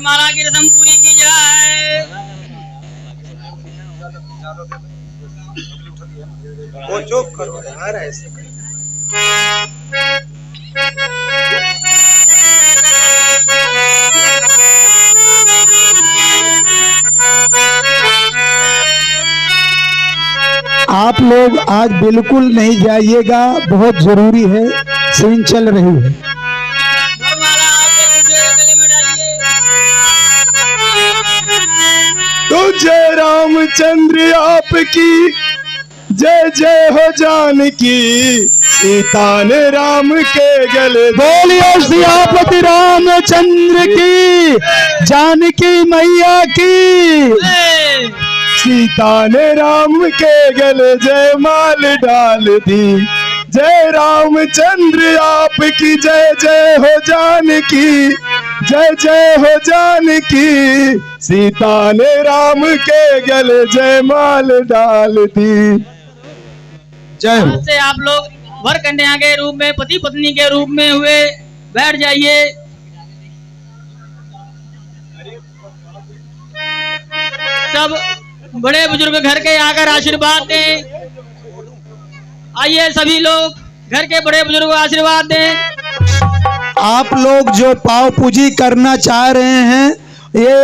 वरमाला की रस्म पूरी की जाए। वो जो करो यार ऐसे आप लोग आज बिल्कुल नहीं जाइएगा, बहुत जरूरी है, सीन चल रही है। वरमाला आपके दूसरे के गले में डालिए। तुझे रामचंद्र आपकी जय जय हो जानकी, सीता ने राम के गले। बोलिए सियापति रामचंद्र की, जानकी मैया की। सीता ने राम के गले जय माल डाल दी। जय रामचंद्र आपकी जय जय हो जानकी, जय जय हो जानकी। सीता ने राम के गले जय माल डाल दी। जय हो। से आप लोग वर कन्या के रूप में, पति पत्नी के रूप में हुए, बैठ जाइए। सब बड़े बुजुर्ग घर के आकर आशीर्वाद दें। आइए सभी लोग घर के बड़े बुजुर्ग आशीर्वाद दें। आप लोग जो पाव पूजी करना चाह रहे हैं, ये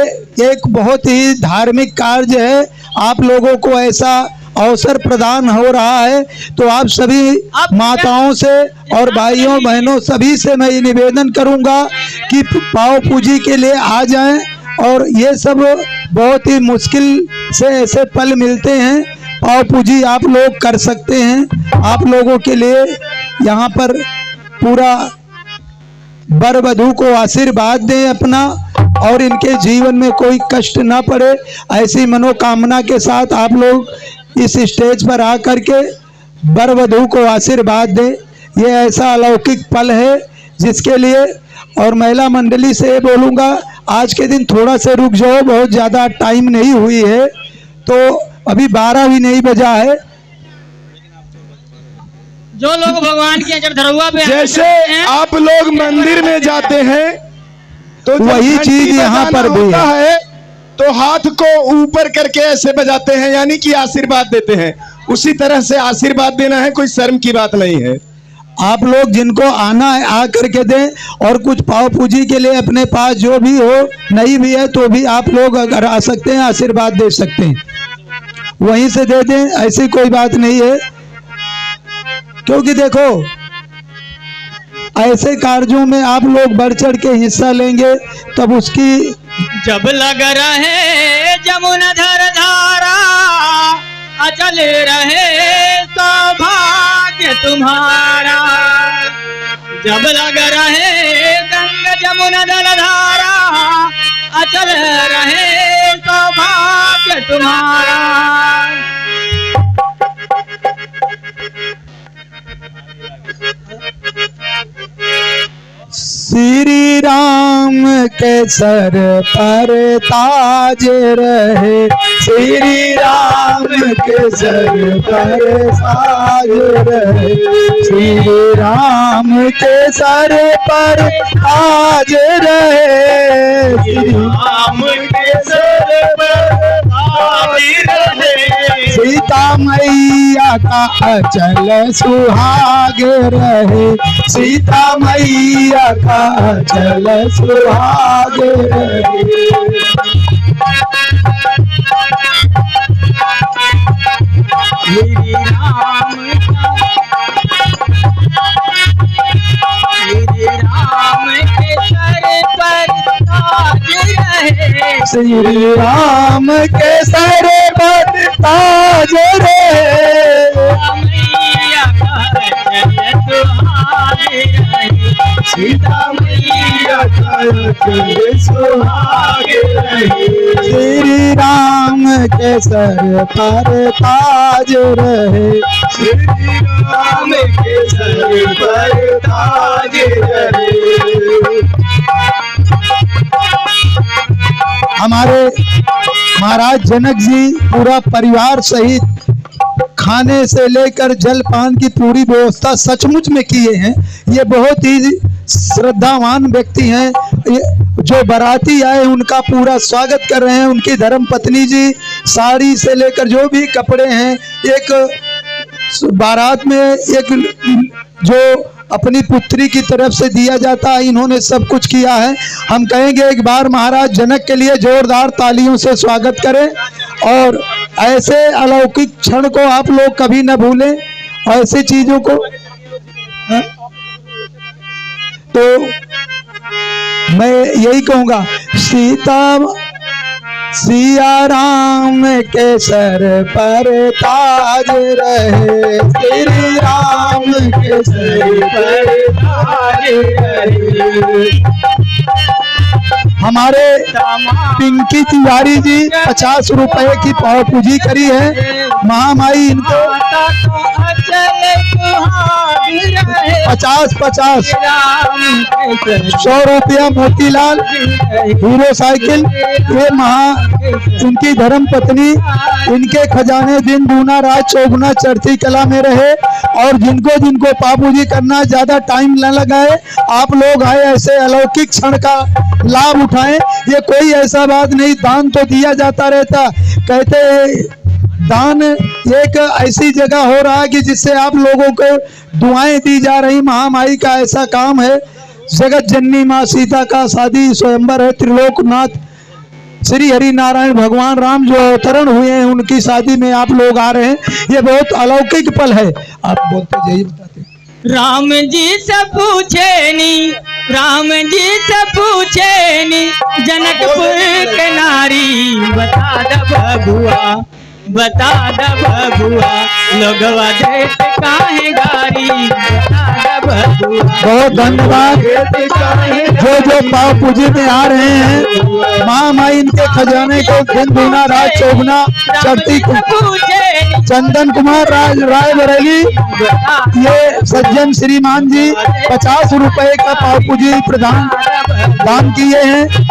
एक बहुत ही धार्मिक कार्य है। आप लोगों को ऐसा अवसर प्रदान हो रहा है, तो आप सभी माताओं से और भाइयों बहनों सभी से मैं ये निवेदन करूंगा कि पाव पूजी के लिए आ जाएं। और ये सब बहुत ही मुश्किल से ऐसे पल मिलते हैं, पाव पूजी आप लोग कर सकते हैं। आप लोगों के लिए यहाँ पर पूरा वर वधू को आशीर्वाद दें अपना, और इनके जीवन में कोई कष्ट ना पड़े, ऐसी मनोकामना के साथ आप लोग इस स्टेज पर आकर के वर वधू को आशीर्वाद दें। ये ऐसा अलौकिक पल है जिसके लिए, और महिला मंडली से बोलूँगा आज के दिन थोड़ा से रुक जाओ, बहुत ज़्यादा टाइम नहीं हुई है, तो अभी 12 भी नहीं बजा है। जो लोग भगवान की धरुआ पे जैसे आप लोग मंदिर में जाते हैं तो वही चीज यहाँ पर भी है, तो हाथ को ऊपर करके ऐसे बजाते हैं, यानी कि आशीर्वाद देते हैं। उसी तरह से आशीर्वाद देना है, कोई शर्म की बात नहीं है। आप लोग जिनको आना है आ करके दें, और कुछ पाव पूजी के लिए अपने पास जो भी हो, नहीं भी है तो भी आप लोग अगर आ सकते हैं आशीर्वाद दे सकते हैं, वहीं से दे दें, ऐसी कोई बात नहीं है। क्योंकि देखो ऐसे कार्यों में आप लोग बढ़ चढ़ के हिस्सा लेंगे तब उसकी जब लग रहे जमुना धर धारा, अचल रहे सौभाग्य तुम्हारा। जब लग रहे गंगा जमुना धर धारा, अचल रहे सौभाग्य तुम्हारा। श्री राम के सर पर ताज रहे, श्री राम के सर पर ताज रहे, श्री राम के सर पर ताज रहे, श्री राम के सर पर ताज रहे, सीता मैया का अचल सुहाग रहे, सीता मैया का अचल सुहाग रहे। श्री राम के सर पर ताज रहे, श्री राम के सर पर ताज रहे, मैया का अचल सुहाग रहे, सीता मैया का अचल सुहाग रहे, श्री राम के सर पर ताज रहे, श्री राम के सर पर ताज रहे। हमारे महाराज जनक जी पूरा परिवार सहित खाने से लेकर जलपान की पूरी व्यवस्था सचमुच में किए हैं। ये बहुत ही श्रद्धावान व्यक्ति हैं। जो बाराती आए उनका पूरा स्वागत कर रहे हैं। उनकी धर्म पत्नी जी साड़ी से लेकर जो भी कपड़े हैं, एक बारात में एक जो अपनी पुत्री की तरफ से दिया जाता है, इन्होंने सब कुछ किया है। हम कहेंगे एक बार महाराज जनक के लिए जोरदार तालियों से स्वागत करें और ऐसे अलौकिक क्षण को आप लोग कभी न भूलें, ऐसे चीजों को। तो मैं यही कहूंगा, सिया राम के सर पर ताज रहे, श्री राम के सर पर ताज रहे। हमारे पिंकी तिवारी जी 50 रुपए की पाव पूजी करी है। महामाई इनको 50 100 रुपया मोतीलाल हीरो साइकिल। ये उनकी धर्म पत्नी, इनके खजाने दिन दूना रात चौगुना चढ़ती कला में रहे। और जिनको जिनको पापूजी करना, ज्यादा टाइम न लगाए, आप लोग आए ऐसे अलौकिक क्षण का लाभ उठाएं। ये कोई ऐसा बात नहीं, दान तो दिया जाता रहता। कहते दान एक ऐसी जगह हो रहा है कि जिससे आप लोगों को दुआएं दी जा रही। महामाई का ऐसा काम है। जगत जननी माँ सीता का शादी स्वयंवर है। त्रिलोकनाथ श्री हरि नारायण भगवान राम जो अवतरण हुए हैं, उनकी शादी में आप लोग आ रहे हैं। ये बहुत अलौकिक पल है। आप बोलते जाइए, बताते। राम जी से पूछे नी, राम जी से पूछे नी, जनकपुर के नारी बता द बबुआ, बता द बबुआ, लोगवा देत काहे गारी, बता द बबुआ। बहुत धन्यवाद। जो पाव पूजी में आ रहे हैं, महामाई इनके खजाने को दिन दूना रात चौगुना चढ़ती। चंदन कुमार राय बरेली, ये सज्जन श्रीमान जी 50 रुपए का पाव पूजी प्रदान दान किए हैं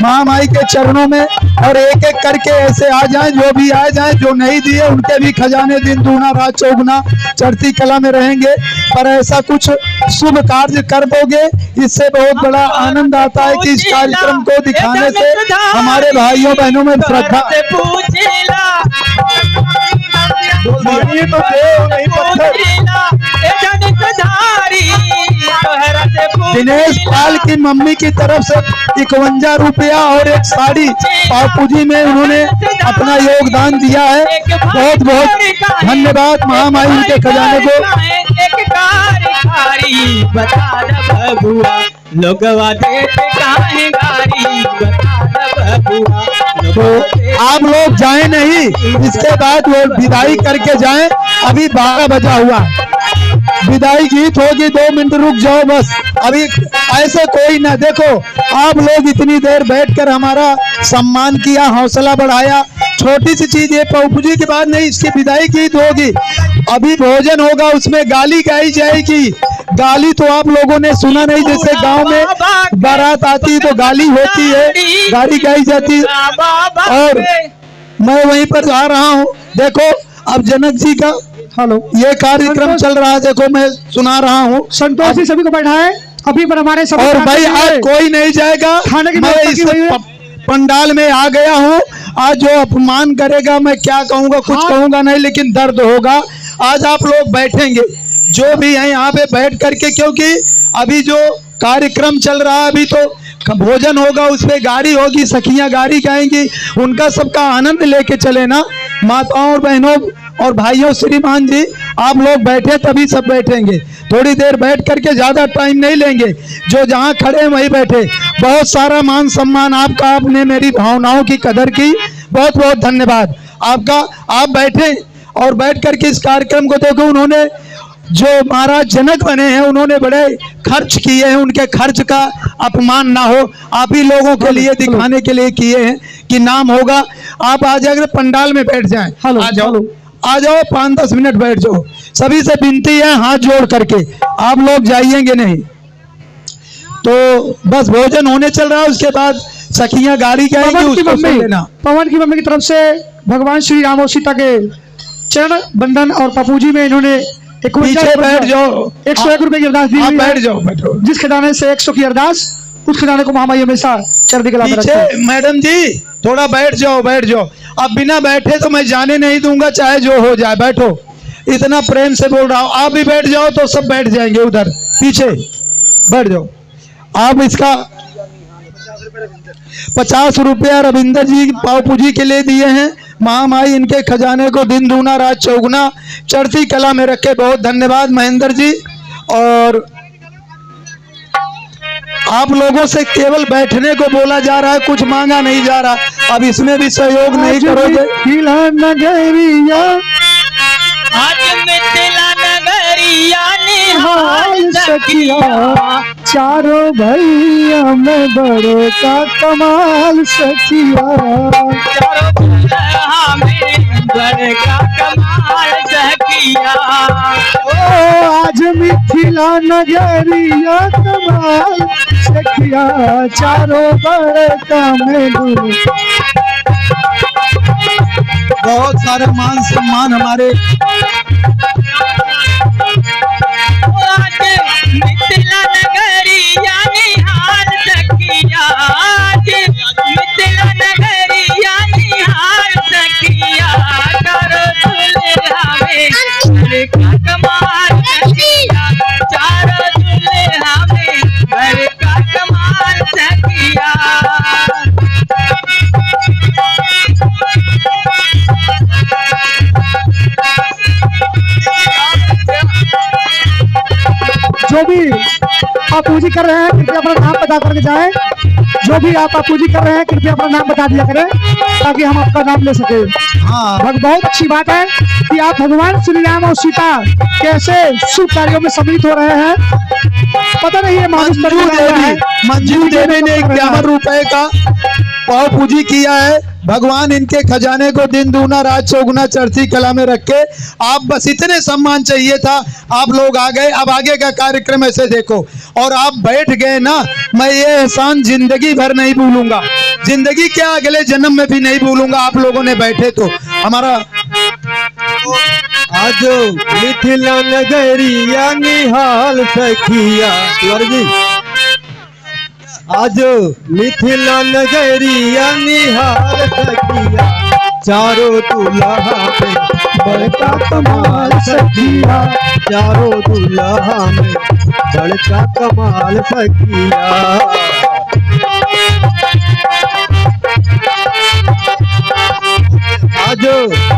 महामाई के चरणों में। और एक एक करके ऐसे आ जाएं, जो भी आ जाएं, जो नहीं दिए उनके भी खजाने दिन दूना रात चौगुना चढ़ती कला में रहेंगे। पर ऐसा कुछ शुभ कार्य कर दोगे, इससे बहुत बड़ा आनंद आता है कि इस कार्यक्रम को दिखाने से हमारे भाइयों बहनों में श्रद्धा। दिनेश पाल की मम्मी की तरफ से 51 रुपया और एक साड़ी पाव पूजी में उन्होंने अपना योगदान दिया है। बहुत बहुत धन्यवाद महामाई के खजाने को। बता द बबुआ, लोगवा देते काहे गारी, बता द बबुआ। तो आप लोग जाए नहीं, इसके बाद वो विदाई करके जाएं। अभी 12 बजा हुआ, विदाई गीत होगी, 2 मिनट रुक जाओ बस। अभी ऐसे कोई ना, देखो आप लोग इतनी देर बैठकर हमारा सम्मान किया, हौसला बढ़ाया। छोटी सी चीज ये पावपूजी के बाद नहीं, इसकी विदाई गीत होगी। अभी भोजन होगा, उसमें गाली गाई जाएगी। गाली तो आप लोगों ने सुना नहीं, जैसे गांव में बारात आती तो गाली होती है, गाली गाई जाती है। और मैं वहीं पर जा रहा हूँ। देखो अब जनक जी का ये कार्यक्रम चल रहा है, देखो मैं सुना रहा हूँ। संतोष जी सभी को बैठाए अभी पर हमारे सब। और भाई आज कोई नहीं जाएगा, मैं इस पंडाल में आ गया हूँ। आज जो अपमान करेगा मैं क्या कहूँगा, कुछ कहूँगा नहीं, लेकिन दर्द होगा। आज आप लोग बैठेंगे जो भी हैं यहाँ पे बैठ करके, क्योंकि अभी जो कार्यक्रम चल रहा है, अभी तो भोजन होगा, उसमें गाड़ी होगी, सखियाँ गाड़ी गाएंगी, उनका सबका आनंद लेके चले ना। माताओं और बहनों और भाइयों, श्रीमान जी आप लोग बैठे तभी सब बैठेंगे। थोड़ी देर बैठ करके, ज्यादा टाइम नहीं लेंगे। जो जहाँ खड़े हैं वहीं बैठे। बहुत सारा मान सम्मान आपका, आपने मेरी भावनाओं की कदर की, बहुत बहुत धन्यवाद आपका। आप बैठे और बैठ करके इस कार्यक्रम को देखो। उन्होंने जो महाराज जनक बने हैं, उन्होंने बड़े खर्च किए हैं, उनके खर्च का अपमान ना हो, आप ही लोगों के लिए दिखाने के लिए किए हैं कि नाम होगा। आप आ जाकर पंडाल में बैठ जाएं। आ जाओ, आ जाओ, 5-10 मिनट बैठ जाओ। सभी से विनती है हाथ जोड़ करके, आप लोग जाइएंगे नहीं। तो बस भोजन होने चल रहा है, उसके बाद सखियां गाड़ी गाएंगी, उसको सुन लेना। पवन की मम्मी की तरफ से भगवान श्री राम और सीता के चरण बंधन और पपूजी में इन्होंने पीछे बैठ जाओ। 101 रुपए की अरदास दी आप हुई बैठ है। जाओ, बैठो। जिस खजाने से 100 की अरदास, उस खजाने को महामाई हमेशा चढ़ती कला में रखती है। पीछे मैडम जी थोड़ा बैठ जाओ, बैठ जाओ। अब बिना बैठे तो मैं जाने नहीं दूंगा, चाहे जो हो जाए। बैठो, इतना प्रेम से बोल रहा हूँ। आप भी बैठ जाओ तो सब बैठ जाएंगे। उधर पीछे बैठ जाओ। आप इसका 50 रुपया रविंदर जी पाव पूजी के लिए दिए हैं। महामाई इनके खजाने को दिन दूना रात चौगुना चढ़ती कला में रखे। बहुत धन्यवाद महेंद्र जी। और आप लोगों से केवल बैठने को बोला जा रहा है, कुछ मांगा नहीं जा रहा। अब इसमें भी सहयोग नहीं करोगे? खिला नगरिया आज मिथिला नगरिया निहाल सखिया, सखिया, चारों भैया में बड़ों का कमाल सखिया। चारों दुल्हा में बड़े का कमाल सखिया। ओ आज मिथिला नगरिया कमाल सखिया, चारों बड़े का में बहुत सारे मान सम्मान हमारे आज मिथिला नगरिया निहाल सखिया, आज मिथिला नगरिया निहाल सखिया। चारों दुल्हा में बड़े का कमाल सखिया, चारों दुल्हा में बड़े का कमाल सखिया। जो भी आप पूजी कर रहे हैं कृपया अपना नाम बता करके जाएं। जो भी आप पूजी कर रहे हैं कृपया अपना नाम बता दिया करें, ताकि हम आपका नाम ले सके। हाँ बहुत अच्छी बात है कि आप भगवान श्री राम और सीता कैसे शुभ कार्यों में सम्मिलित हो रहे हैं। पता नहीं है मंजू देवी ने 51 रुपए का पाव पूजी किया है। भगवान इनके खजाने को दिन दूना रात चौगुना चढ़ती कला में रखे। आप बस इतने सम्मान चाहिए था, आप लोग आ गए। अब आगे का कार्यक्रम ऐसे देखो। और आप बैठ गए ना, मैं ये एहसान जिंदगी भर नहीं भूलूंगा। जिंदगी क्या, अगले जन्म में भी नहीं भूलूंगा। आप लोगों ने बैठे तो हमारा आज मिथिला नगरिया निहाल सखिया। जी आज मिथिला नगरिया निहाल सखिया, चारों दुल्हा में बड़का कमाल सखिया, चारों दुल्हा में बड़का कमाल सखिया। आज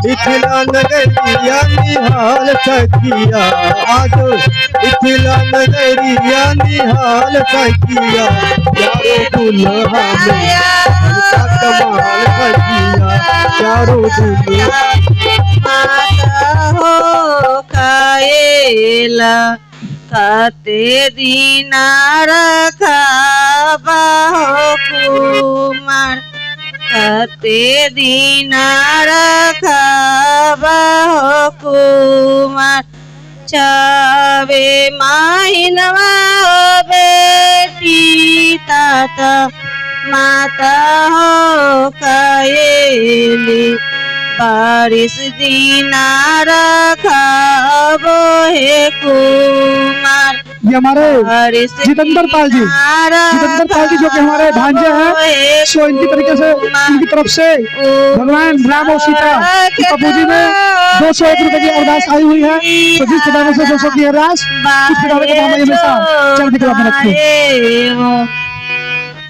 मिथिला नगरिया निहाल सखिया, आज मिथिला नगरिया निहाल सखिया, चारों दुल्हा में बड़का कमाल सखिया, चारों दुल्हा हो खाएला खाते दीना रखा हो कुमार, खाते दीना रखा हो कुमार। छावे माहिनवा बेटी ताता माता हो खाएली, बारिश दीना रखा वो है कुमार। ये हमारे जितेंद्र पाल जी, जो कि हमारे भांजे हैं, सो इनकी तरीके से इनकी तरफ से भगवान राम और सीता की पूजी में 201 रुपए की अरदास आई हुई है। तो जिस खजाने से 200 की अरदास, उस खजाने को महामाई हमेशा चढ़ती कला में रखे।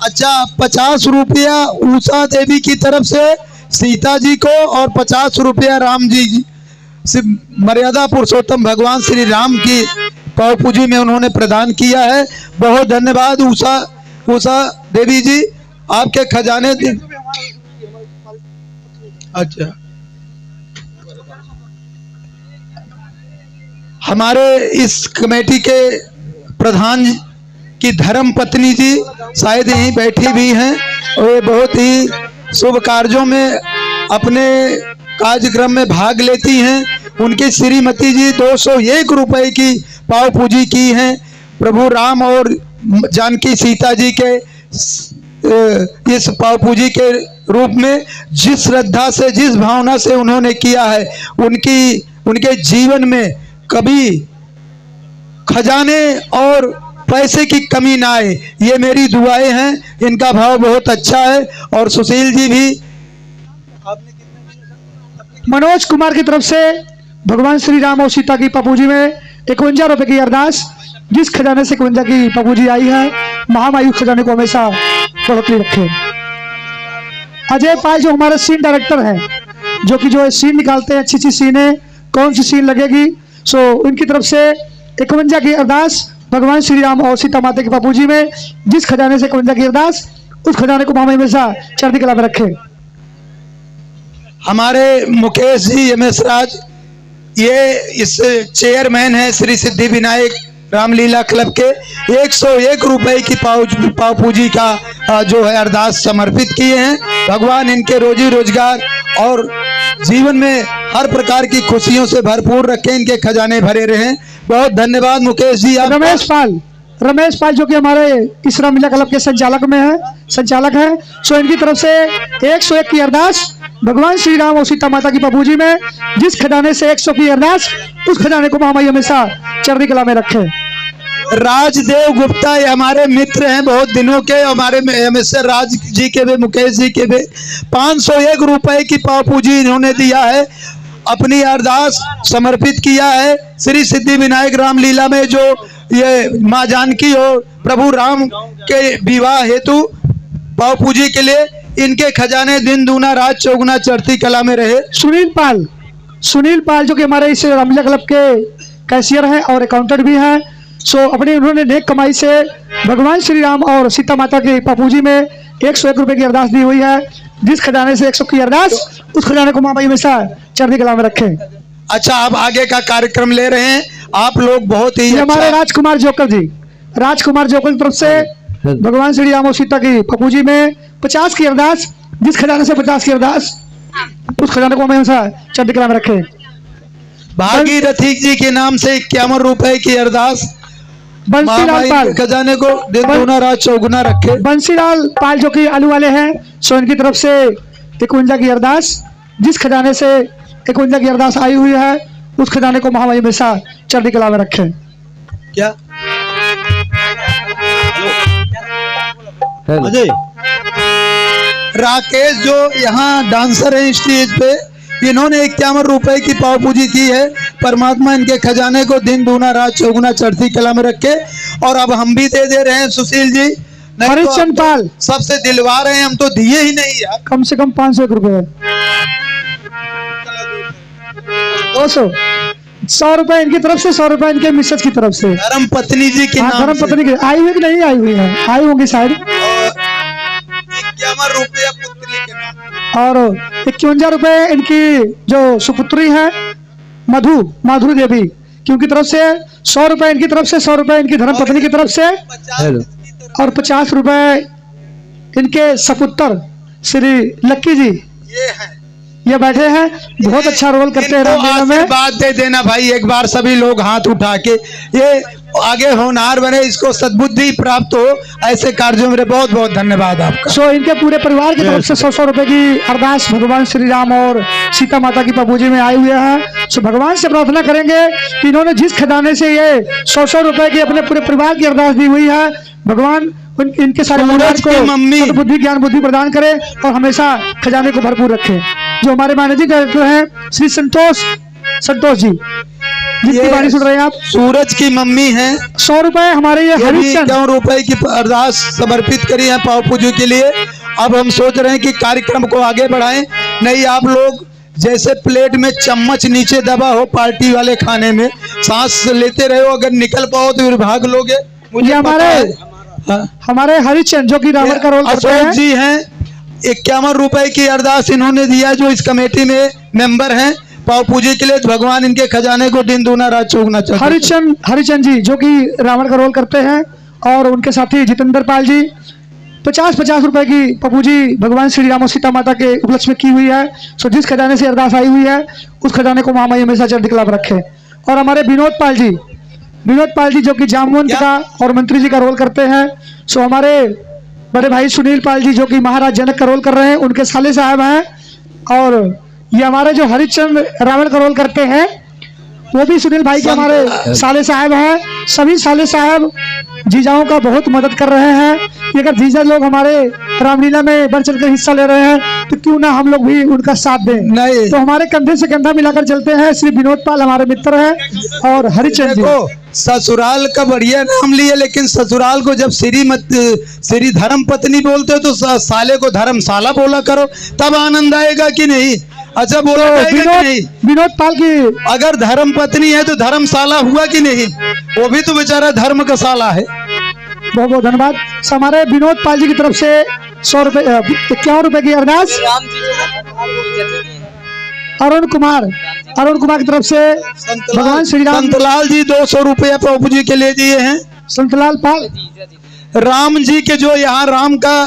अच्छा 50 रुपया उषा देवी की तरफ से सीता जी को, और 50 रुपया राम जी से मर्यादा पुरुषोत्तम भगवान श्री राम की पाव पूजी में उन्होंने प्रदान किया है। बहुत धन्यवाद उषा देवी जी, आपके खजाने। अच्छा हमारे इस कमेटी के प्रधान की धर्म पत्नी जी शायद यहीं बैठी भी हैं, और ये बहुत ही शुभ कार्यों में अपने कार्यक्रम में भाग लेती हैं। उनकी श्रीमती जी 201 रुपए की पाव पूजी की हैं। प्रभु राम और जानकी सीता जी के इस पाव पूजी के रूप में जिस श्रद्धा से, जिस भावना से उन्होंने किया है, उनके जीवन में कभी खजाने और पैसे की कमी ना आए, ये मेरी दुआएं हैं। इनका भाव बहुत अच्छा है। और सुशील जी भी मनोज कुमार की तरफ से भगवान श्री राम और सीता की पप्पू जी में 51 रुपए की अरदास, जिस खजाने से 51 की पप्पू जी आई है, महामायु खजाने को हमेशा बढ़ोतरी रखे। अजय पाल जो हमारे सीन डायरेक्टर हैं, जो कि जो सीन निकालते हैं, अच्छी अच्छी सीनें, कौन सी सीन लगेगी, सो इनकी तरफ से 51 की अरदास भगवान श्री राम और सीता माता की पप्पू जी में, जिस खजाने से 51 की अरदास, उस खजाने को महामायु हमेशा चढ़ती कला में रखे। हमारे मुकेश जी एमएस राज, ये इस चेयरमैन है श्री सिद्धि विनायक रामलीला क्लब के, 101 रुपए की पाव जी का जो है अरदास समर्पित किए हैं। भगवान इनके रोजी रोजगार और जीवन में हर प्रकार की खुशियों से भरपूर रखें, इनके खजाने भरे रहें। बहुत धन्यवाद मुकेश जी। आप रमेश पाल जो कि हमारे इस रामलीला क्लब के संचालक है, सो इनकी तरफ से 101 की अरदास भगवान श्री राम और सीता माता की पप्पू जी में, जिस खजाने से 100 की अरदास, उस खजाने को महामायु हमेशा चढ़ती कला में रखे। राजदेव गुप्ता ये हमारे मित्र हैं बहुत दिनों के, हमारे मिस्टर राज जी के भी, मुकेश जी के भी 501 रुपए की पाव जी इन्होंने दिया है, अपनी अरदास समर्पित किया है। श्री सिद्धि विनायक रामलीला में जो ये माँ जानकी और प्रभु राम के विवाह हेतु पाव जी के लिए, इनके खजाने दिन दूना रात चौगुना चढ़ती कला में रहे। सुनील पाल जो कि हमारे इस रामलीला क्लब के कैशियर हैं और अकाउंटेंट भी हैं, सो अपनी उन्होंने नेक कमाई से भगवान श्री राम और सीता माता के पप्पू जी में 101 रुपए की अरदास दी हुई है, जिस खजाने से 100 की अरदास, उस खजाने को महामायु हमेशा चढ़ती कला में रखे। अच्छा, आप आगे का कार्यक्रम ले रहे हैं, आप लोग बहुत ही हमारे राजकुमार जोकर की तरफ से भगवान श्री राम और सीता की पप्पू जी में 50 की अरदास, जिस खजाने से 50 की अरदास, उस खजाने को हमेशा चढ़ती कला में रखे। भागीरथी जी के नाम से 51 रुपए की अरदास, बंसीलाल पाल खजाने को दिन दूना रात चौगुना रखे। बंसीलाल पाल जो कि आलू वाले हैं, सो इनकी तरफ से 51 की अरदास, जिस खजाने से 51 की अरदास आई हुई है, उस खजाने को महामायु हमेशा चढ़ती कला में रखे। क्या अजय राकेश जो यहाँ डांसर है स्टेज पे, इन्होंने 51 रुपए की पाव पूजी की है। परमात्मा इनके खजाने को दिन दूना रात चौगुना चढ़ती कला में रखे। और अब हम भी दे रहे हैं सुशील जी, हरिचंद पाल सबसे दिलवा रहे हैं, हम तो दिए ही नहीं यार। कम से कम 501 रुपए, 200, 100 रुपए इनकी तरफ से, 100 रुपए इनके मिसेज की तरफ से, धर्म पत्नी जी के नाम धर्म पत्नी की आई हुई कि नहीं आई हुई है, आई होंगी शायद। 51 रुपया पुत्री के नाम, और 51 रुपए इनकी जो सुपुत्री है माधुरी देवी की उनकी तरफ से, 100 रुपए इनकी तरफ से, 100 रुपए इनकी धर्म पत्नी की तरफ से, और 50 रुपए इनके सपुत्र श्री लक्की जी, ये बैठे हैं, बहुत अच्छा रोल करते हैं रामलीला में। बात दे देना भाई एक बार, सभी लोग हाथ उठा के, ये आगे होनहार बने, इसको सद्बुद्धि प्राप्त हो, ऐसे कार्यों में। बहुत बहुत धन्यवाद आपका। सो इनके पूरे परिवार की तरफ से 100 रुपए की अरदास भगवान श्री राम और सीता माता की पप्पू जी में आए हुए हैं। सो भगवान से प्रार्थना करेंगे कि इन्होंने जिस खजाने से ये 100 रुपए की अपने पूरे परिवार की अरदास दी हुई है, भगवान इनके सारे परिवार को बुद्धि ज्ञान बुद्धि प्रदान करे और हमेशा खजाने को भरपूर रखे। जो हमारे मैनेजिंग डायरेक्टर हैं श्री संतोष जी, जिसकी बारी सुन रहे हैं आप, सूरज की मम्मी हैं, 100 रुपए हमारे ये हरिचंद 51 रुपए की अरदास समर्पित करी है पाव पूजू के लिए। अब हम सोच रहे हैं कि कार्यक्रम को आगे बढ़ाएं, नहीं आप लोग जैसे प्लेट में चम्मच नीचे दबा हो पार्टी वाले खाने में, सांस लेते रहे हो, अगर निकल पाओ तो भाग लोगे। मुझे हमारे हरिचंद जो कि रावण का रोल करते हैं जी हैं, 51 रुपए की अरदास इन्होंने दिया, जो इस कमेटी में मेंबर हैं पाव पूजी के लिए। भगवान इनके खजाने को दिन दूना रात चौगुना चढ़े। हरिचंद जी जो कि रावण का रोल करते हैं, और उनके साथी जितेंद्र पाल जी 50 रुपए की पप्पू जी भगवान श्री राम और सीता माता के उपलक्ष्य में की हुई है। सो जिस खजाने से अरदास आई हुई है, उस खजाने को महामाई हमेशा चढ़ती कला में रखे। और हमारे विनोद पाल जी जो कि जामवंत का और मंत्री जी का रोल करते हैं। सो हमारे बड़े भाई सुनील पाल जी जो कि महाराज जनक का रोल कर रहे हैं, उनके साले साहब हैं। और ये हमारे जो हरिचंद रावण का रोल करते हैं, वो भी सुनील भाई के हमारे साले साहब हैं। सभी साले साहब जीजाओं का बहुत मदद कर रहे हैं कि अगर जीजा लोग हमारे रामलीला में बढ़ चढ़ कर हिस्सा ले रहे हैं तो क्यों ना हम लोग भी उनका साथ दें। नहीं। तो हमारे कंधे से कंधा मिलाकर चलते हैं। श्री विनोद पाल हमारे मित्र हैं और हरिचंद जी। देखो ससुराल का बढ़िया नाम लिया, लेकिन ससुराल को जब श्री धर्म पत्नी बोलते हो तो साले को धर्मशाला बोला करो, तब आनंद आएगा कि नहीं? अच्छा बोला जाएगा कि नहीं? विनोद पाल की अगर धर्म पत्नी है तो धर्मशाला हुआ कि नहीं? वो भी तो बेचारा धर्म का साला है। बहुत बहुत धन्यवाद। हमारे विनोद पाल जी की तरफ से 100 रुपए 51 रुपए की अरदास। अरुण कुमार की तरफ से भगवान श्री राम। संतलाल जी 200 रुपया प्रभु जी के लिए दिए हैं। संतलाल पाल राम जी के जो यहाँ राम का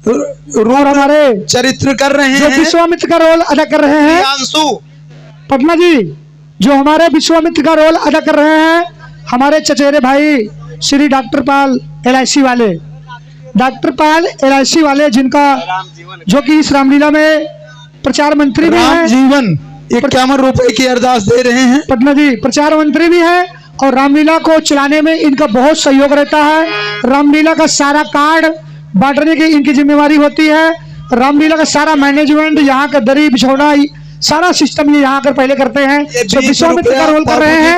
और हमारे चरित्र कर रहे जो हैं, विश्वामित्र का रोल अदा कर रहे हैं प्रियांशु पटना जी, जो हमारे विश्वामित्र का रोल अदा कर रहे हैं हमारे चचेरे भाई श्री डॉक्टर पाल LIC वाले, डॉक्टर पाल LIC वाले, जिनका जो कि इस रामलीला में प्रचार मंत्री भी राम हैं। जीवन 51 रुपए की अरदास दे रहे हैं। पटना जी प्रचार मंत्री भी हैं और रामलीला को चलाने में इनका बहुत सहयोग रहता है। रामलीला का सारा कार्ड बांटने की इनकी जिम्मेवारी होती है। रामलीला का सारा मैनेजमेंट, यहाँ का दरी बिछौना, सारा सिस्टम ये यहाँ कर पहले करते हैं। जो विश्वामित्र का रोल कर रहे हैं,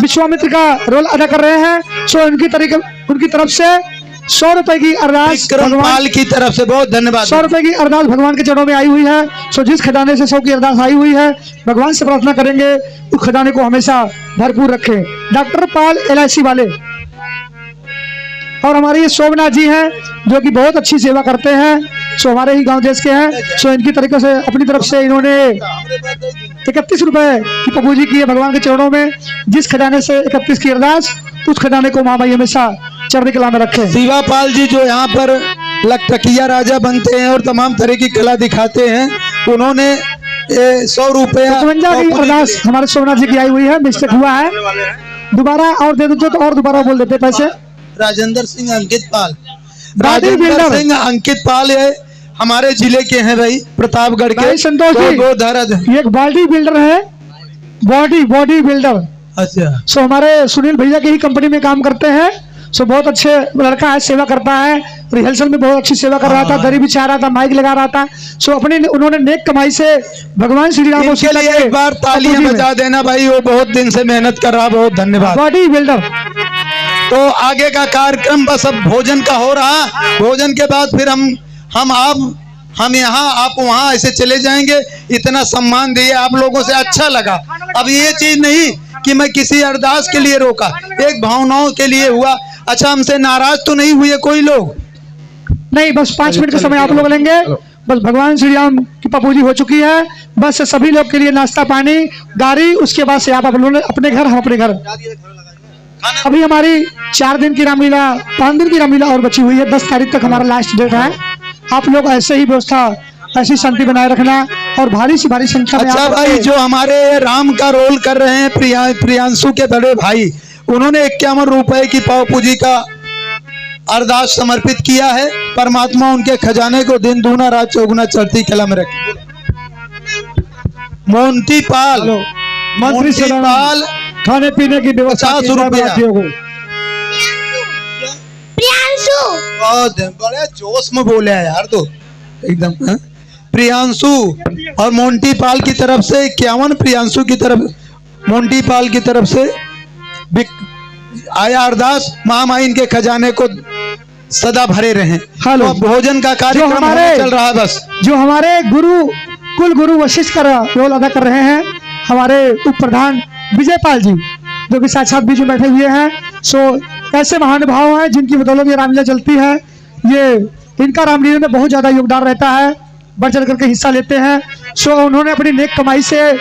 विश्वामित्र का रोल अदा कर रहे हैं। सो उनकी तरफ से 100 रुपए की अरदास पाल की तरफ से बहुत धन्यवाद। 100 रुपए की अरदास भगवान के चरणों में आई हुई है। सो जिस खजाने से 100 की अरदास आई हुई है, भगवान से प्रार्थना करेंगे उस खजाने को हमेशा भरपूर रखें। डॉक्टर पाल LIC वाले और हमारे ये सोमनाथ जी हैं जो कि बहुत अच्छी सेवा करते हैं। सो हमारे ही गांव देश के हैं। सो इनकी तरीके से अपनी तरफ से इन्होंने 31 रुपए की पप्पू जी की है भगवान के चरणों में। जिस खजाने से 31 की अरदास, उस खजाने को माँ भाई हमेशा चढ़ने कला में रखे। शिवा पाल जी जो यहाँ पर लखटकिया राजा बनते हैं और तमाम तरह की कला दिखाते हैं, उन्होंने 100 रुपया 55 की अरदास हमारे सोमनाथ जी की आई हुई है। मिस्टेक हुआ है, दोबारा और दे देते तो और दोबारा बोल देते पैसे। राजेंद्र सिंह अंकित पाल, बॉडी राजेंद्र बिल्डर सिंह अंकित पाल है, हमारे जिले के हैं भाई, प्रतापगढ़ के। भाई संतोष जी, वो धरद ये एक बॉडी बिल्डर है, बॉडी बिल्डर। अच्छा। सो हमारे सुनील भैया की ही कंपनी में काम करते हैं। सो बहुत अच्छे लड़का है, सेवा करता है। रिहर्सल में बहुत अच्छी सेवा कर रहा था, दरी बिछा रहा था, माइक लगा रहा था। सो अपने उन्होंने नेक कमाई से भगवान श्री राम इनके लिए एक बार तालियां बजा देना भाई, वो बहुत दिन से मेहनत कर रहा, बहुत धन्यवाद। Body builder. तो आगे का कार्यक्रम बस अब भोजन का हो रहा। भोजन के बाद फिर हम यहाँ आप वहाँ ऐसे चले जाएंगे। इतना सम्मान दिए आप लोगों से, अच्छा लगा। अब ये चीज नहीं कि मैं किसी अरदास के लिए रोका, एक भावनाओं के लिए हुआ। अच्छा, हमसे नाराज तो नहीं हुए कोई लोग? नहीं, बस 5 मिनट का समय आप लोग लेंगे। बस भगवान श्री राम की पपूजी हो चुकी है। बस सभी लोग के लिए नाश्ता पानी गाड़ी, उसके बाद से आप लोग अपने घर, हम अपने घर। अभी हमारी 4 दिन की रामलीला, 5 दिन की रामलीला और बची हुई है। 10 तारीख तक हमारा लास्ट डेट है। आप लोग ऐसे ही व्यवस्था, ऐसी शांति बनाए रखना और भारी से भारी संख्या में। अच्छा भाई, जो हमारे राम का रोल कर रहे हैं प्रियांशु के बड़े भाई, उन्होंने 51 रुपए की पाव पूजी का अरदास समर्पित किया है। परमात्मा उनके खजाने को दिन दूना रात चौगुना चढ़ती कला में रखे। मोंटी पाल, मंत्री पाल खाने पीने की व्यवस्था 50 रुपया। प्रियांशु बहुत बड़े जोश में बोले हैं यार, तो एकदम। हाँ? प्रियांशु और मोंटी पाल की तरफ से 51, प्रियांशु की तरफ, मोंटी पाल की तरफ से आया अरदास। महामाई इनके खजाने को सदा भरे रहे। हेलो, तो भोजन का कार्यक्रम चल रहा है। बस जो हमारे कुल गुरु वशिष्ठ का रोल अदा कर रहे हैं हमारे उप प्रधान विजय पाल जी, जो कि साक्षात बीच में बैठे हुए हैं। सो ऐसे महानुभाव हैं जिनकी बदौलत ये रामलीला चलती है। ये इनका रामलीला में बहुत ज्यादा योगदान रहता है, बढ़ चढ़ करके हिस्सा लेते हैं। सो उन्होंने अपनी नेक कमाई से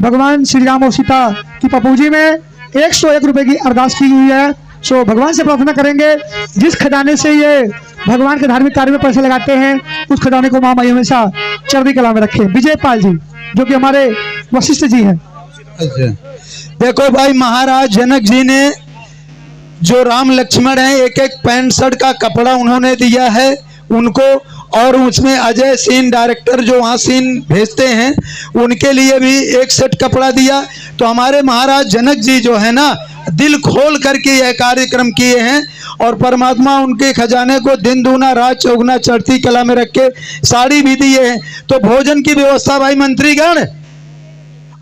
भगवान श्री राम और सीता की पपूजी में 101 रुपए की अरदास की हुई है। सो भगवान से प्रार्थना करेंगे जिस खजाने से ये भगवान के धार्मिक कार्य में पैसे लगाते हैं, उस खजाने को महामाई हमेशा चढ़ती कला में रखे। विजय पाल जी, जो कि हमारे वशिष्ठ जी हैं। अच्छा, देखो भाई, महाराज जनक जी ने जो राम लक्ष्मण है, एक एक पैंट शर्ट का कपड़ा उन्होंने दिया है उनको। और उसमें अजय सीन डायरेक्टर जो वहाँ सीन भेजते हैं, उनके लिए भी एक सेट कपड़ा दिया। तो हमारे महाराज जनक जी जो है ना, दिल खोल करके यह कार्यक्रम किए हैं और परमात्मा उनके खजाने को दिन दूना रात चौगुना चढ़ती कला में रख के साड़ी भी दिए हैं। तो भोजन की व्यवस्था भाई मंत्रीगण,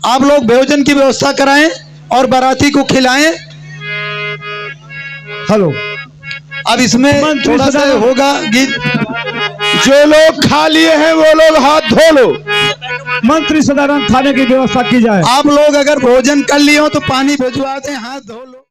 आप लोग भोजन की व्यवस्था कराएं और बाराती को खिलाएं। हेलो, अब इसमें थोड़ा सा होगा गीत। जो लोग खा लिए हैं वो लोग हाथ धो लो। मंत्री सदानंद थाने की व्यवस्था की जाए। आप लोग अगर भोजन कर लिए हो तो पानी भिजवा दें, हाथ धो लो।